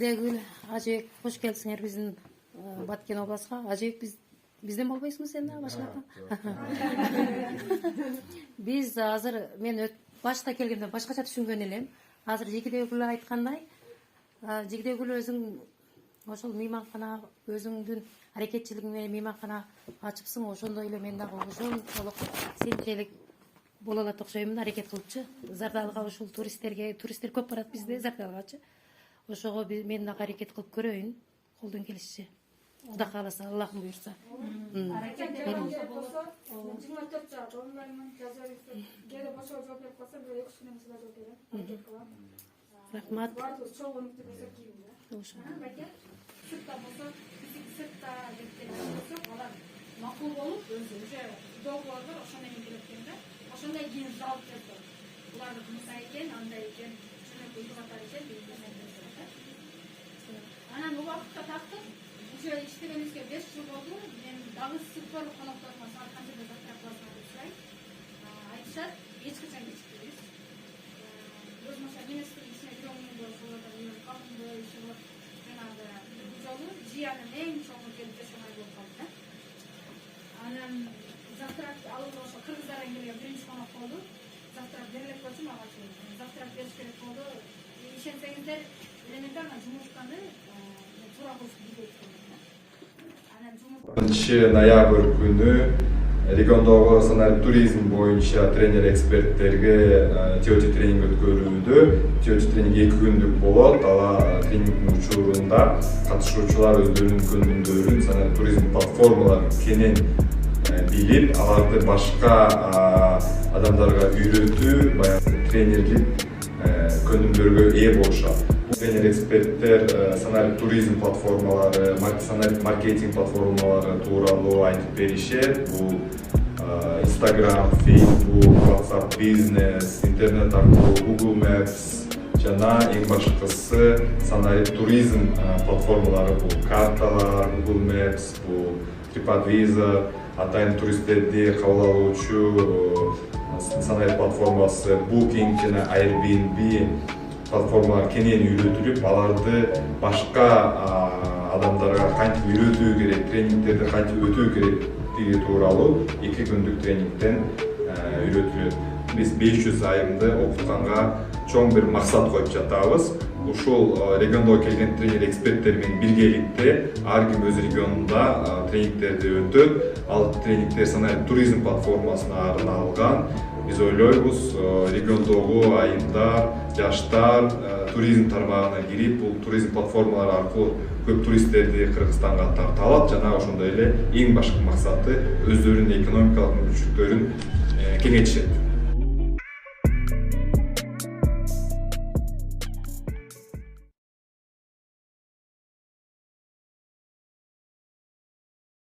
Дегүл, Ажыбек, кош келипсиңер биздин Баткен областка. Ажыбек, бизден болбойсуңбу сен да башкадан? Биз азыр мен башта келгенде башкача түшүнгөн элем. Азыр Жигидегүл айткандай, Жигидегүл өзүң ошол мейманкана өзүңдүн аракетчилигиң менен мейманкана ачыпсың, ошондой эле мен дагы ошончолук сенчелик боло алат окшойм да, аракет кылыпчы. Зардалга ушул туристтер көп барат бизде Зардалгачы. Ошого мен дагы аракет кылып көрөйүн, колдон келишичи. Кудай кааласа, Аллахым буйрса. Аракет болсо 24 саат онлайн жазабыз. Кээде бошо жооп берип калса, бир 2 күнүн ичинде жооп берем. Аракет кылам. Рахмат. Бардыгы чогулуп берсек кийин да. Ошо. Баке, сыртта болсо, сыртта кеткен болсо, алар макул болуп, өзү уже договор бар, ошондой келип экен да. Ошондой кийин жалп берди. Булардыкы мындай экен, андай экен, шуну уйгатар экен дейт. Анан убакытта тактык, уже иштегенибизге 5 жыл болду. Мен дагы сыпыр конокторго саат канчада завтрак кыласыңар деп сурайм. Айтышат, эч качан кечикпейбиз. Өзүмчө министр ишине жүрөгүмдө ошолордон мен калдымды, иши болуп жанагы бул жолу жыяным эң чоңу келип жашамай болуп калды да. Анан завтрак алууга ошо кыргыздардан келген биринчи конок болду. Завтрак берилет болчу мага завтрак бериш керек болду. Ишенсеңиздер, элементарно жумушканы туура кылышты билет. 1 ноябрь күнү региондогу санарип туризм боюнча тренер эксперттерге теория тренинг өткөрүлүүдө. Теория тренинг 2 күндүк болот. Ала тренингдин учурунда катышуучулар өздөрүнүн көндүмдөрүн санарип туризм платформаларын кенен билип, аларды башка адамдарга үйрөтүү, баягы тренерлик көндүмдөргө ээ болушат. Тренер эксперттер санарип туризм платформалары, санарип маркетинг платформалары тууралуу айтып беришет. Бул Instagram, Facebook, WhatsApp бизнес, интернет аркылуу Google Maps жана эң башкысы санарип туризм платформалары. Бул карталар, Google Maps, бул TripAdvisor, атайын туристтерди кабыл алуучу санарип платформасы Booking жана Airbnb платформалар кенен үйрөтүлүп, аларды башка адамдарга кантип үйрөтүү керек, тренингтерди кантип өтүү керектиги тууралуу 2 күндүк тренингден үйрөтүлөт. Биз 500 айымды окутканга чоң бир максат коюп жатабыз. Ушул региондо келген тренер эксперттер менен биргеликте ар ким өз регионунда тренингтерди өтөт. Ал тренингтер санарип туризм платформасына арналган. Биз ойлойбуз, региондогу айымдар, жаштар туризм тармагына кирип, бул туризм платформалары аркылуу көп туристтерди Кыргызстанга тарта алат. Жана ошондой эле эң башкы максаты өздөрүнүн экономикалык мүмкүнчүлүктөрүн кеңейтишет.